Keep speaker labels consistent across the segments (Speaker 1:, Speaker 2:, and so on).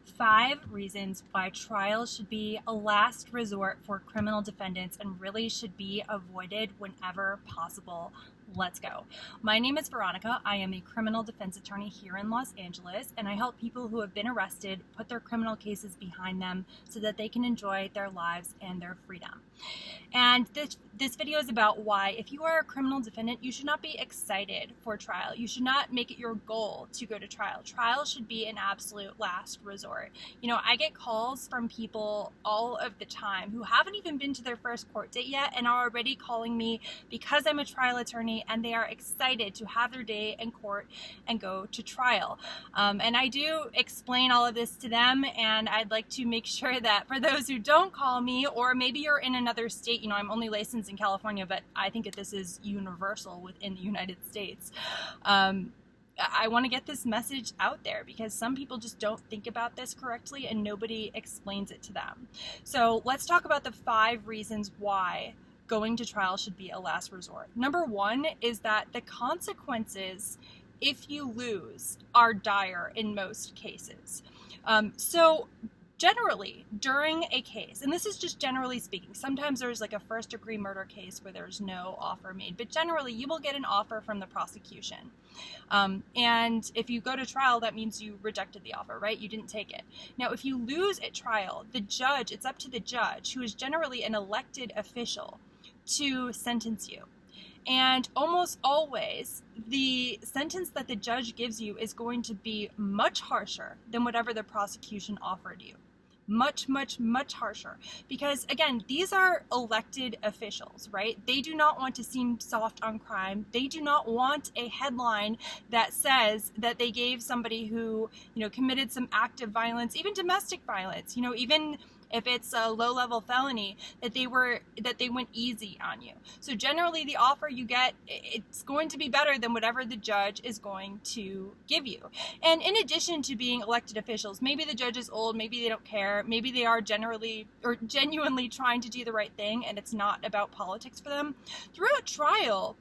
Speaker 1: 5 reasons why trial should be a last resort for criminal defendants and really should be avoided whenever possible. Let's go. My name is Veronica. I am a criminal defense attorney here in Los Angeles, and I help people who have been arrested put their criminal cases behind them so that they can enjoy their lives and their freedom. And this video is about why, if you are a criminal defendant, you should not be excited for trial. You should not make it your goal to go to trial. Trial should be an absolute last resort. You know, I get calls from people all of the time who haven't even been to their first court date yet and are already calling me because I'm a trial attorney, and they are excited to have their day in court and go to trial. And I do explain all of this to them, and I'd like to make sure that for those who don't call me, or maybe you're in another state, you know, I'm only licensed in California, but I think that this is universal within the United States. I want to get this message out there because some people just don't think about this correctly and nobody explains it to them. So let's talk about the 5 reasons why going to trial should be a last resort. Number 1 is that the consequences, if you lose, are dire in most cases. So generally, during a case, and this is just generally speaking, sometimes there's like a first-degree murder case where there's no offer made, but generally you will get an offer from the prosecution. And if you go to trial, that means you rejected the offer, right? You didn't take it. Now, if you lose at trial, the judge, it's up to the judge, who is generally an elected official, to sentence you. And almost always, the sentence that the judge gives you is going to be much harsher than whatever the prosecution offered you. Much, much, much harsher. Because again, these are elected officials, right? They do not want to seem soft on crime. They do not want a headline that says that they gave somebody who, you know, committed some act of violence, even domestic violence, you know, even if it's a low-level felony, that they went easy on you. So generally the offer you get, it's going to be better than whatever the judge is going to give you. And in addition to being elected officials, maybe the judge is old, maybe they don't care, maybe they are generally or genuinely trying to do the right thing and it's not about politics for them. Throughout trial,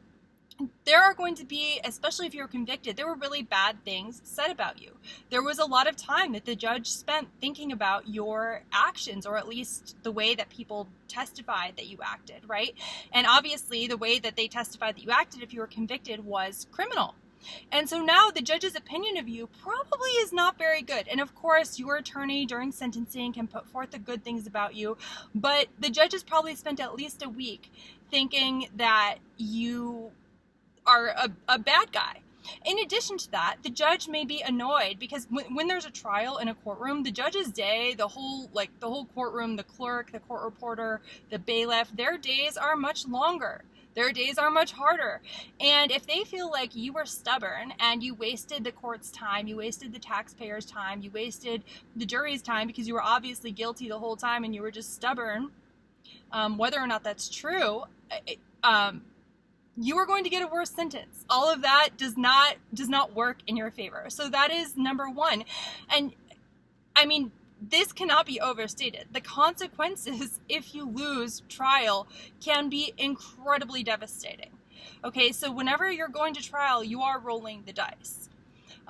Speaker 1: there are going to be, especially if you're convicted, there were really bad things said about you. There was a lot of time that the judge spent thinking about your actions, or at least the way that people testified that you acted, right? And obviously the way that they testified that you acted if you were convicted was criminal. And so now the judge's opinion of you probably is not very good. And of course, your attorney during sentencing can put forth the good things about you, but the judge has probably spent at least a week thinking that you are a bad guy. In addition to that, the judge may be annoyed because when there's a trial in a courtroom, the judge's day, the whole courtroom, the clerk, the court reporter, the bailiff, their days are much longer. Their days are much harder. And if they feel like you were stubborn and you wasted the court's time, you wasted the taxpayers' time, you wasted the jury's time because you were obviously guilty the whole time and you were just stubborn, whether or not that's true, you are going to get a worse sentence. All of that does not work in your favor. So that is number 1. And I mean, this cannot be overstated. The consequences, if you lose trial, can be incredibly devastating. Okay, so whenever you're going to trial, you are rolling the dice.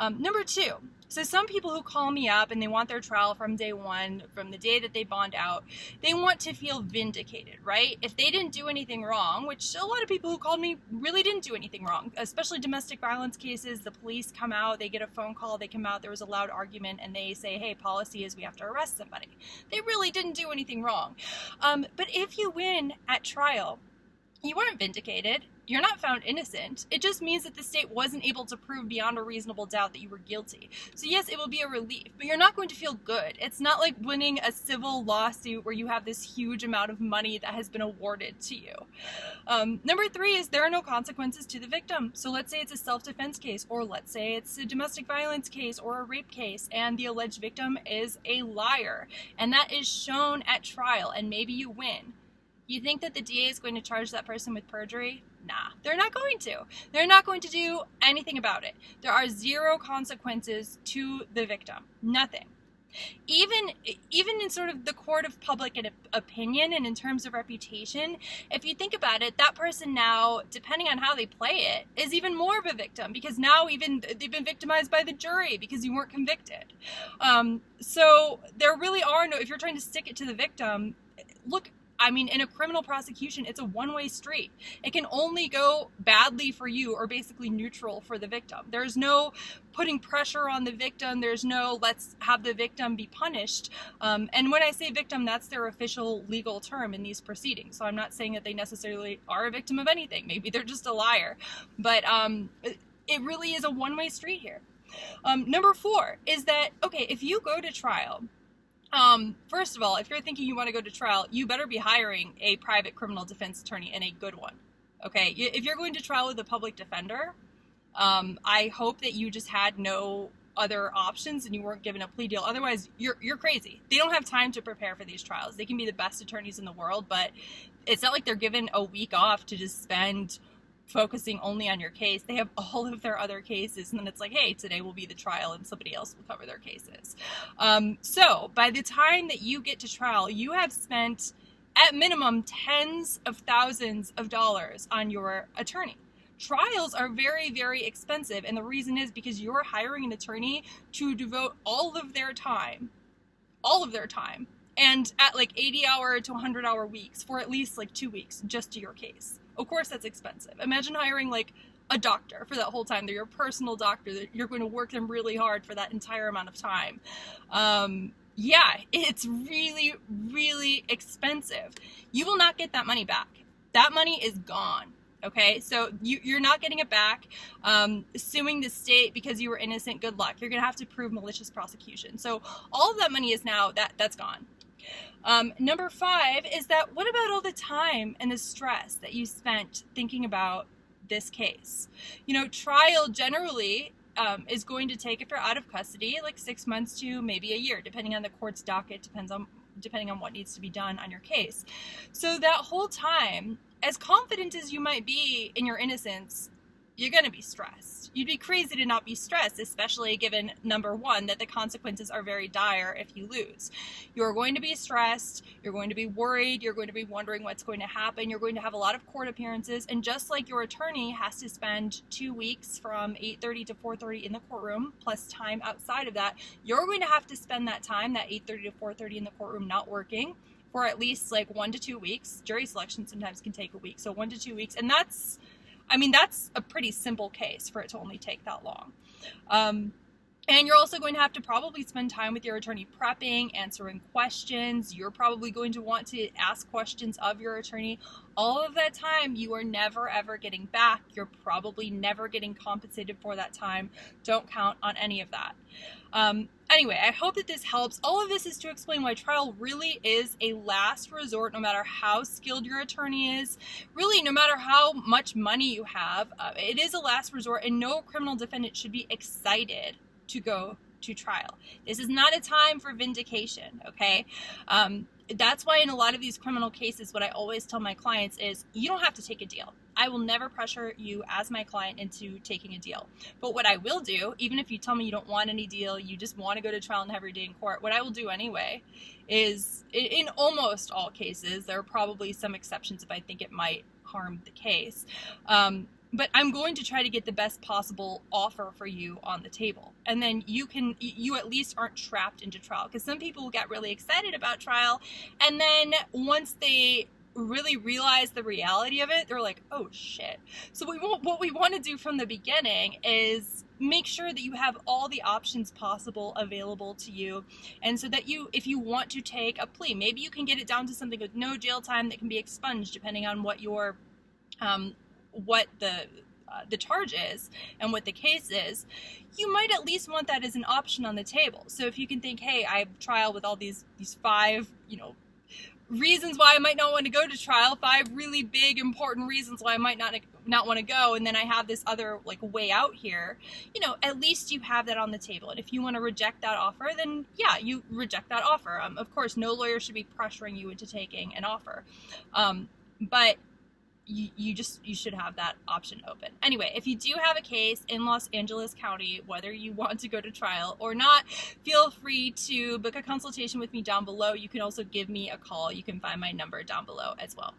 Speaker 1: Number 2, so some people who call me up and they want their trial from day 1, from the day that they bond out, they want to feel vindicated, right? If they didn't do anything wrong, which a lot of people who called me really didn't do anything wrong, especially domestic violence cases, the police come out, they get a phone call, they come out, there was a loud argument, and they say, hey, policy is we have to arrest somebody. They really didn't do anything wrong. But if you win at trial, you weren't vindicated. You're not found innocent. It just means that the state wasn't able to prove beyond a reasonable doubt that you were guilty. So yes, it will be a relief, but you're not going to feel good. It's not like winning a civil lawsuit where you have this huge amount of money that has been awarded to you. Number 3 is there are no consequences to the victim. So let's say it's a self-defense case, or let's say it's a domestic violence case or a rape case, and the alleged victim is a liar, and that is shown at trial, and maybe you win. You think that the DA is going to charge that person with perjury? Nah, they're not going to. They're not going to do anything about it. There are 0 consequences to the victim. Nothing. even in sort of the court of public opinion and in terms of reputation, if you think about it, that person now, depending on how they play it, is even more of a victim, because now even they've been victimized by the jury because you weren't convicted. So there really are no, if you're trying to stick it to the victim, look, I mean, in a criminal prosecution, it's a one-way street. It can only go badly for you or basically neutral for the victim. There's no putting pressure on the victim. There's no let's have the victim be punished. And when I say victim, that's their official legal term in these proceedings. So I'm not saying that they necessarily are a victim of anything. Maybe they're just a liar. But it really is a one-way street here. Number 4 is that, okay, if you go to trial, first of all, if you're thinking you want to go to trial, you better be hiring a private criminal defense attorney, and a good one. Okay, if you're going to trial with a public defender, I hope that you just had no other options and you weren't given a plea deal. Otherwise, you're crazy. They don't have time to prepare for these trials. They can be the best attorneys in the world, but it's not like they're given a week off to just spend focusing only on your case. They have all of their other cases, and then it's like, hey, today will be the trial and somebody else will cover their cases. So by the time that you get to trial, you have spent at minimum tens of thousands of dollars on your attorney. Trials are very, very expensive, and the reason is because you're hiring an attorney to devote all of their time, and at like 80-hour to 100-hour weeks for at least like 2 weeks just to your case. Of course, that's expensive. Imagine hiring like a doctor for that whole time. They're your personal doctor. You're going to work them really hard for that entire amount of time. Yeah, it's really, really expensive. You will not get that money back. That money is gone. Okay, so you're not getting it back. Suing the state because you were innocent, good luck. You're going to have to prove malicious prosecution. So all of that money is now, that's gone. Number 5 is that, what about all the time and the stress that you spent thinking about this case? You know, trial generally is going to take, if you're out of custody, like 6 months to maybe a year, depending on the court's docket, depending on what needs to be done on your case. So that whole time, as confident as you might be in your innocence, you're going to be stressed. You'd be crazy to not be stressed, especially given, number 1, that the consequences are very dire if you lose. You're going to be stressed. You're going to be worried. You're going to be wondering what's going to happen. You're going to have a lot of court appearances. And just like your attorney has to spend 2 weeks from 8:30 to 4:30 in the courtroom, plus time outside of that, you're going to have to spend that time, that 8:30 to 4:30 in the courtroom, not working for at least like 1 to 2 weeks. Jury selection sometimes can take a week. So 1 to 2 weeks. And that's a pretty simple case for it to only take that long. And you're also going to have to probably spend time with your attorney prepping, answering questions. You're probably going to want to ask questions of your attorney. All of that time you are never, ever getting back. You're probably never getting compensated for that time. Don't count on any of that. Anyway, I hope that this helps. All of this is to explain why trial really is a last resort, no matter how skilled your attorney is. Really, no matter how much money you have, it is a last resort, and no criminal defendant should be excited to go to trial. This is not a time for vindication, okay? That's why in a lot of these criminal cases, what I always tell my clients is, you don't have to take a deal. I will never pressure you as my client into taking a deal. But what I will do, even if you tell me you don't want any deal, you just want to go to trial and have your day in court, what I will do anyway is, in almost all cases, there are probably some exceptions if I think it might harm the case, but I'm going to try to get the best possible offer for you on the table. And then you at least aren't trapped into trial. Because some people will get really excited about trial, and then once they really realize the reality of it, they're like, oh shit. So what we want to do from the beginning is make sure that you have all the options possible available to you. And so that if you want to take a plea, maybe you can get it down to something with no jail time that can be expunged depending on what your what the charge is and what the case is. You might at least want that as an option on the table. So if you can think, hey, I have trial with all these 5, reasons why I might not want to go to trial, 5 really big important reasons why I might not want to go, and then I have this other way out here, at least you have that on the table. And if you want to reject that offer, then yeah, you reject that offer. Of course, no lawyer should be pressuring you into taking an offer, but you should have that option open. Anyway, if you do have a case in Los Angeles County, whether you want to go to trial or not, feel free to book a consultation with me down below. You can also give me a call. You can find my number down below as well.